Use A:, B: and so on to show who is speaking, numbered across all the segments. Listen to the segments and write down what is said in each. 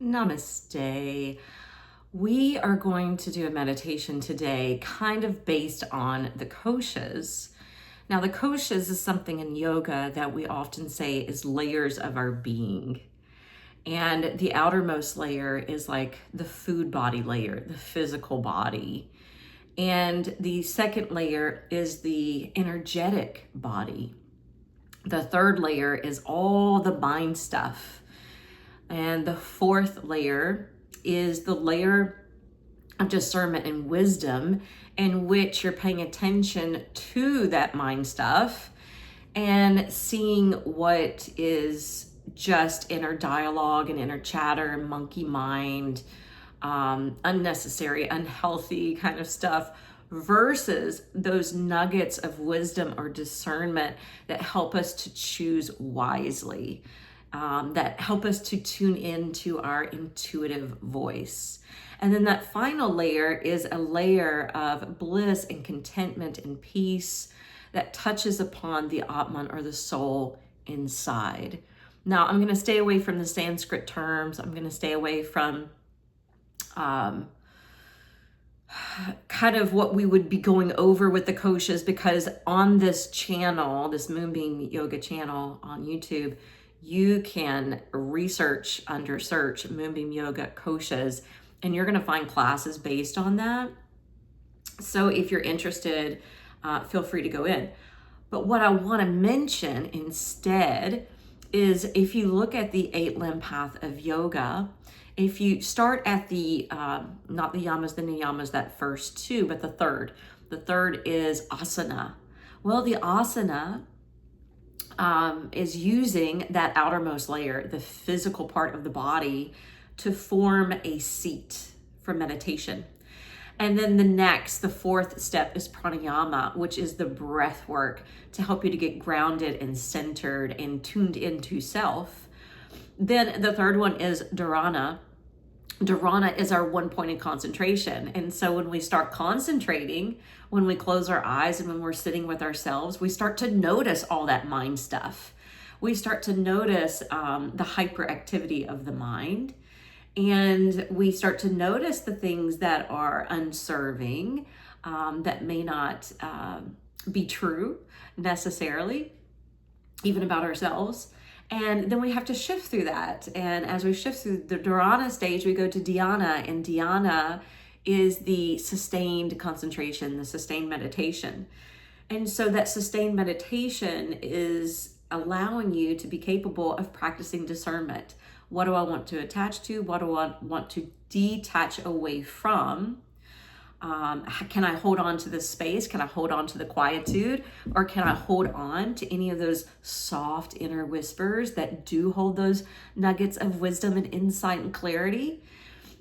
A: Namaste. We are going to do a meditation today, kind of based on the Koshas. Now, the Koshas is something in yoga that we often say is layers of our being. And the outermost layer is like the food body layer, the physical body. And the second layer is the energetic body. The third layer is all the mind stuff. And the fourth layer is the layer of discernment and wisdom, in which you're paying attention to that mind stuff and seeing what is just inner dialogue and inner chatter, monkey mind, unnecessary, unhealthy kind of stuff, versus those nuggets of wisdom or discernment that help us to choose wisely, that help us to tune into our intuitive voice. And then that final layer is a layer of bliss and contentment and peace that touches upon the Atman, or the soul inside. Now, I'm going to stay away from the Sanskrit terms. I'm going to stay away from kind of what we would be going over with the koshas, because on this channel, this Moonbeam Yoga channel on YouTube, you can research under search Moonbeam Yoga Koshas, and you're going to find classes based on that. So if you're interested, feel free to go in. But what I want to mention instead is, if you look at the 8-limb path of yoga, if you start at the, not the yamas, the niyamas, that first two, but the third is asana. Well, the asana is using that outermost layer, the physical part of the body, to form a seat for meditation. And then the fourth step is pranayama, which is the breath work to help you to get grounded and centered and tuned into self. Then the third one is dharana. Dharana is our one-pointed concentration. And so when we start concentrating, when we close our eyes and when we're sitting with ourselves, we start to notice all that mind stuff. We start to notice the hyperactivity of the mind. And we start to notice the things that are unserving, that may not be true necessarily, even about ourselves. And then we have to shift through that. And as we shift through the dharana stage, we go to dhyana. And dhyana is the sustained concentration, the sustained meditation. And so that sustained meditation is allowing you to be capable of practicing discernment. What do I want to attach to? What do I want to detach away from? Can I hold on to the space? Can I hold on to the quietude? Or can I hold on to any of those soft inner whispers that do hold those nuggets of wisdom and insight and clarity?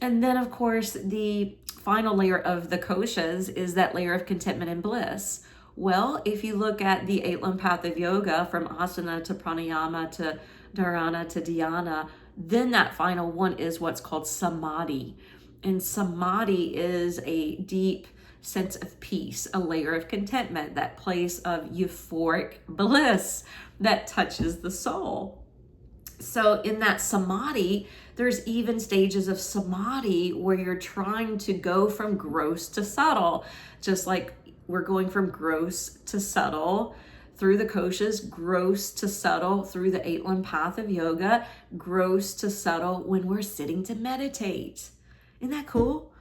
A: And then, of course, the final layer of the koshas is that layer of contentment and bliss. Well, if you look at the 8-limb path of yoga, from asana to pranayama to dharana to dhyana, then that final one is what's called samadhi. And samadhi is a deep sense of peace, a layer of contentment, that place of euphoric bliss that touches the soul. So in that samadhi, there's even stages of samadhi where you're trying to go from gross to subtle, just like we're going from gross to subtle through the koshas, gross to subtle through the 8-limb path of yoga, gross to subtle when we're sitting to meditate. Isn't that cool?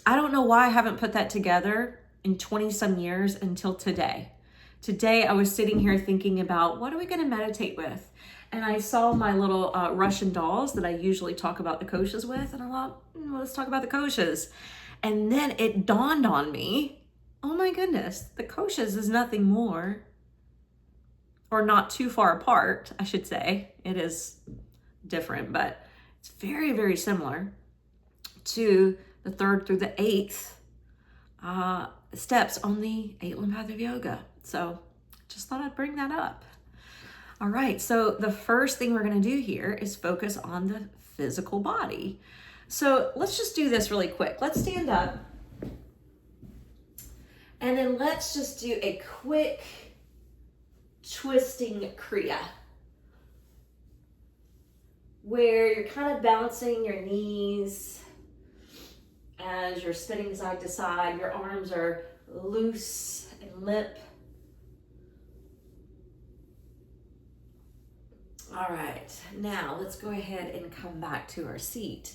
A: I don't know why I haven't put that together in 20 some years until today. Today I was sitting here thinking about, what are we going to meditate with? And I saw my little Russian dolls that I usually talk about the koshas with, and I thought, let's talk about the koshas. And then it dawned on me, oh my goodness, the koshas is nothing more, or not too far apart, I should say. It is different, but it's very, very similar to the 3rd through the 8th steps on the 8-limb path of yoga. So just thought I'd bring that up. All right, so the first thing we're going to do here is focus on the physical body. So let's just do this really quick. Let's stand up, and then let's just do a quick twisting kriya. where you're kind of bouncing your knees as you're spinning side to side. Your arms are loose and limp. All right, now let's go ahead and come back to our seat.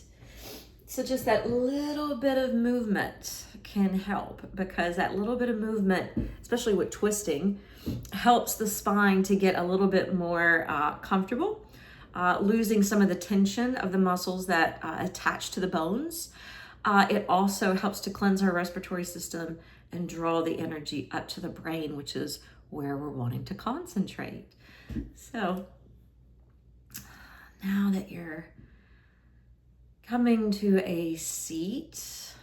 A: So just that little bit of movement can help, because that little bit of movement, especially with twisting, helps the spine to get a little bit more comfortable, losing some of the tension of the muscles that attach to the bones. It also helps to cleanse our respiratory system and draw the energy up to the brain, which is where we're wanting to concentrate. So now that you're coming to a seat,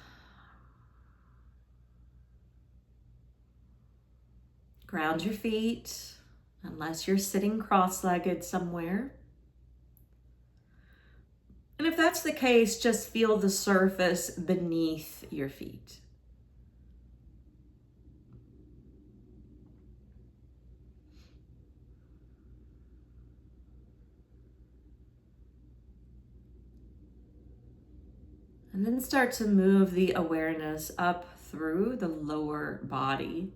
A: ground your feet, unless you're sitting cross-legged somewhere. And if that's the case, just feel the surface beneath your feet. And then start to move the awareness up through the lower body.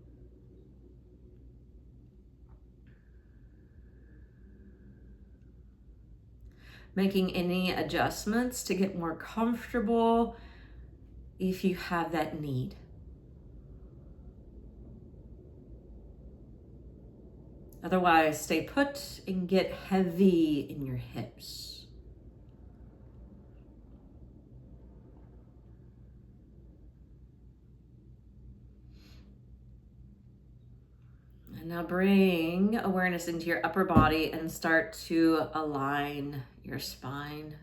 A: Making any adjustments to get more comfortable if you have that need. Otherwise, stay put and get heavy in your hips. And now bring awareness into your upper body and start to align your spine.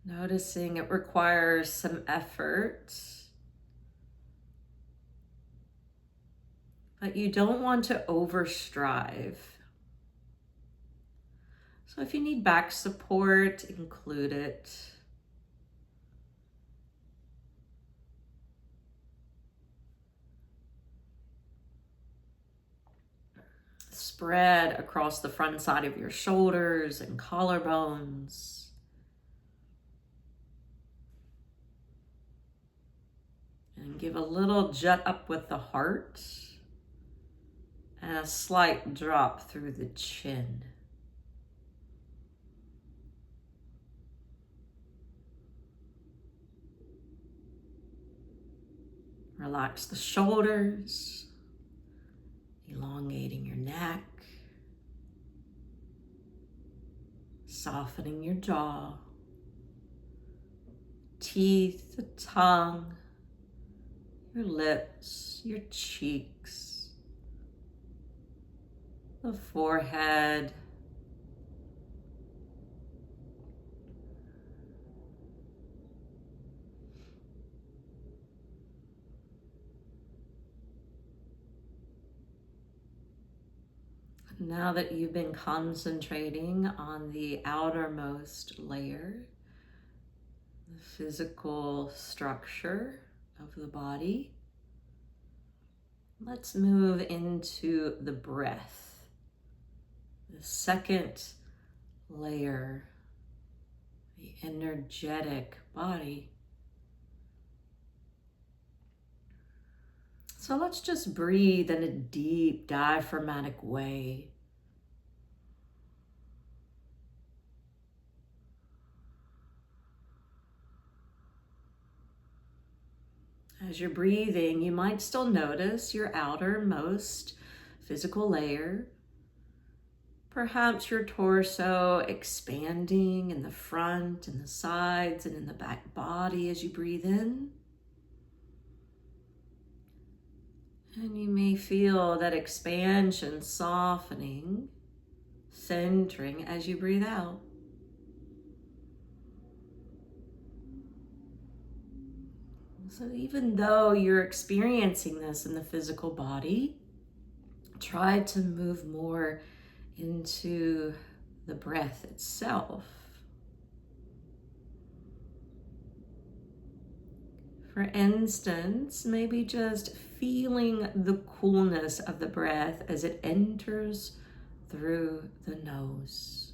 A: Noticing it requires some effort, but you don't want to overstrive. So if you need back support, include it. Spread across the front side of your shoulders and collarbones. And give a little jut up with the heart and a slight drop through the chin. Relax the shoulders, elongating your neck, softening your jaw, teeth, the tongue, your lips, your cheeks, the forehead, now that you've been concentrating on the outermost layer, the physical structure of the body, let's move into the breath, the second layer, the energetic body. So let's just breathe in a deep diaphragmatic way. As you're breathing, you might still notice your outermost physical layer. Perhaps your torso expanding in the front and the sides and in the back body as you breathe in. And you may feel that expansion softening, centering as you breathe out. So even though you're experiencing this in the physical body, try to move more into the breath itself. For instance, maybe just feeling the coolness of the breath as it enters through the nose.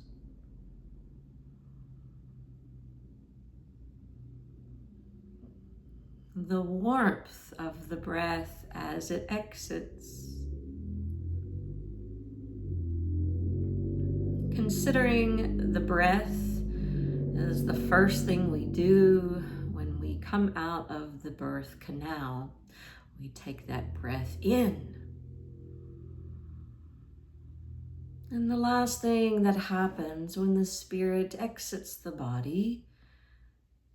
A: The warmth of the breath as it exits. Considering the breath is the first thing we do when we come out of the birth canal. We take that breath in. And the last thing that happens when the spirit exits the body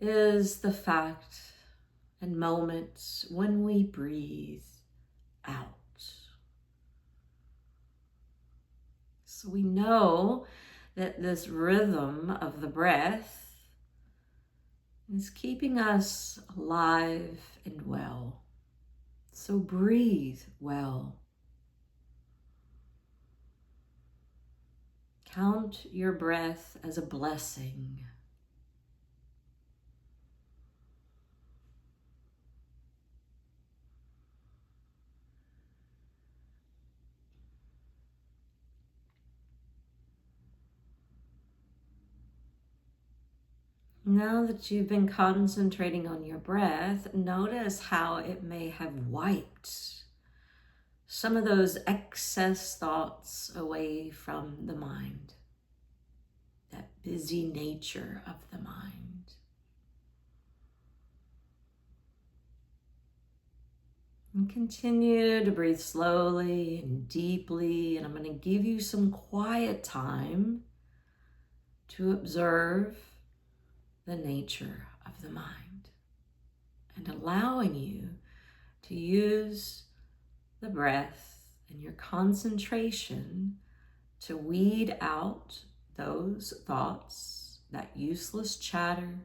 A: is the fact and moments when we breathe out. So we know that this rhythm of the breath is keeping us alive and well. So breathe well. Count your breath as a blessing. Now that you've been concentrating on your breath, notice how it may have wiped some of those excess thoughts away from the mind, that busy nature of the mind. And continue to breathe slowly and deeply, and I'm going to give you some quiet time to observe the nature of the mind and allowing you to use the breath and your concentration to weed out those thoughts, that useless chatter.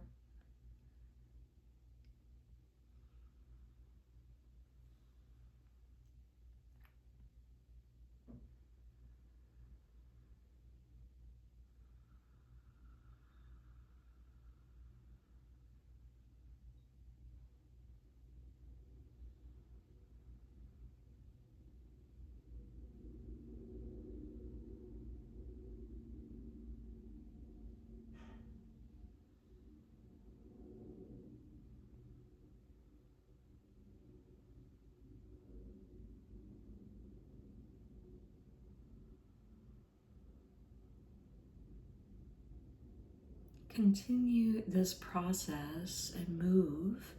A: Continue this process and move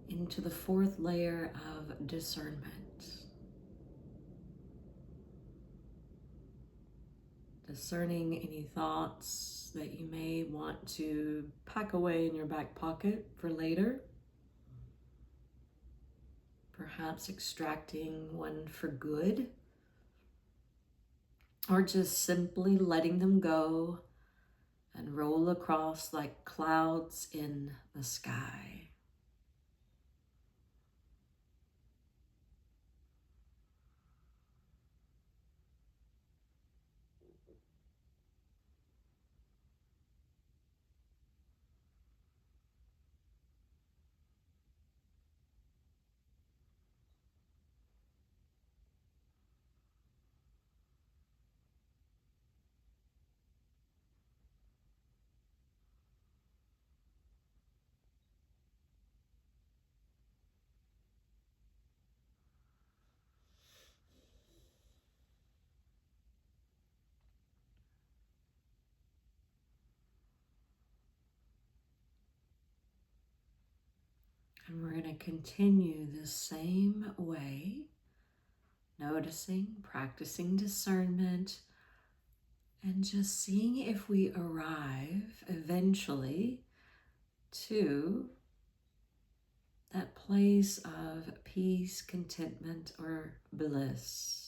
A: into the fourth layer of discernment. Discerning any thoughts that you may want to pack away in your back pocket for later. Perhaps extracting one for good, or just simply letting them go and roll across like clouds in the sky. And we're going to continue the same way, noticing, practicing discernment, and just seeing if we arrive eventually to that place of peace, contentment, or bliss.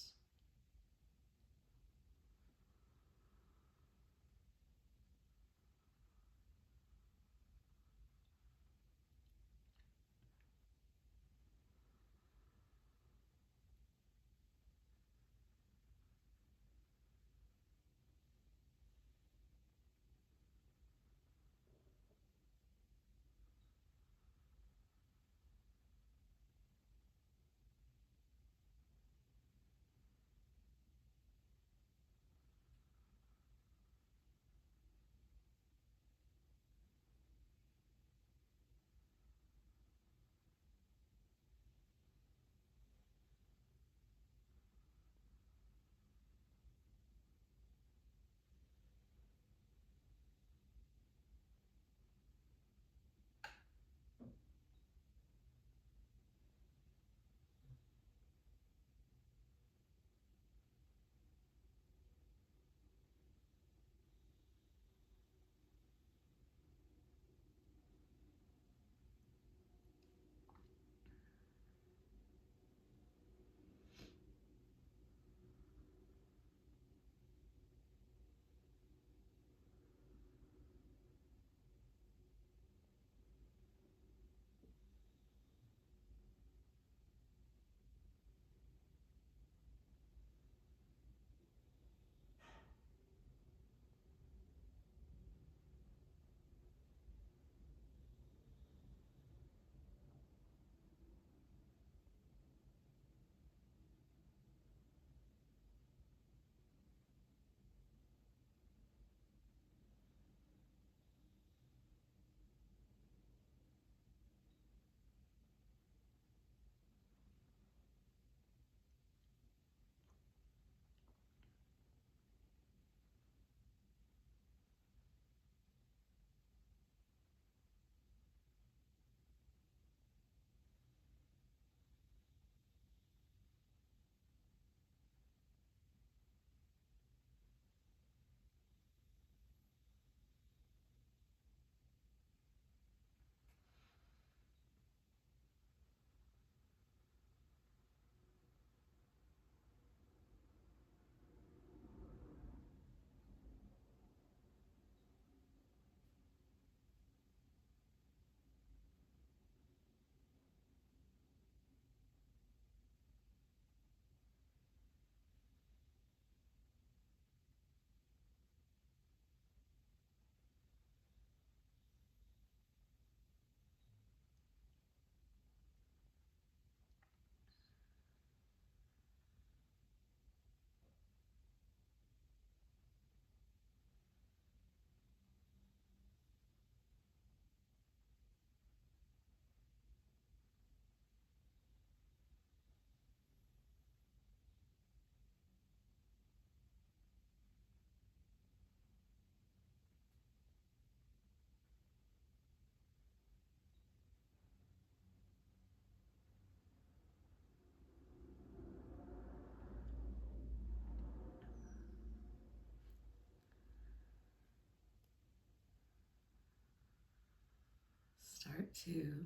A: start to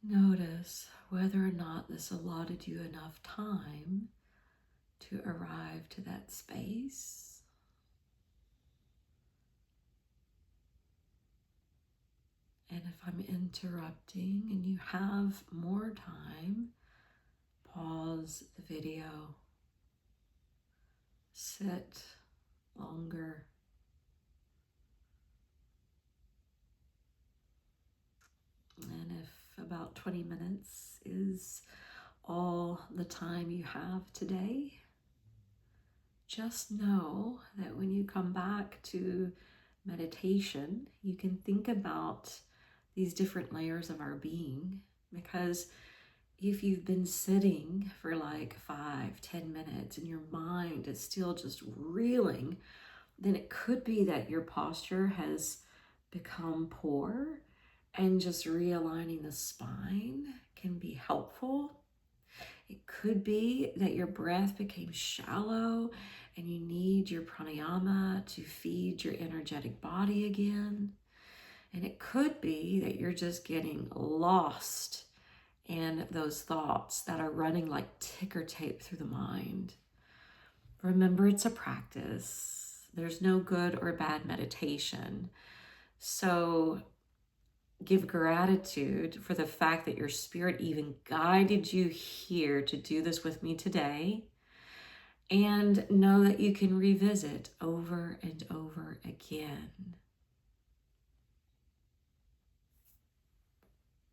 A: notice whether or not this allotted you enough time to arrive to that space. And if I'm interrupting and you have more time, pause the video, sit longer. And if about 20 minutes is all the time you have today, just know that when you come back to meditation, you can think about these different layers of our being, because if you've been sitting for like 5-10 minutes and your mind is still just reeling, then it could be that your posture has become poor, and just realigning the spine can be helpful. It could be that your breath became shallow and you need your pranayama to feed your energetic body again. And it could be that you're just getting lost in those thoughts that are running like ticker tape through the mind. Remember, it's a practice. There's no good or bad meditation. So give gratitude for the fact that your spirit even guided you here to do this with me today. And know that you can revisit over and over again.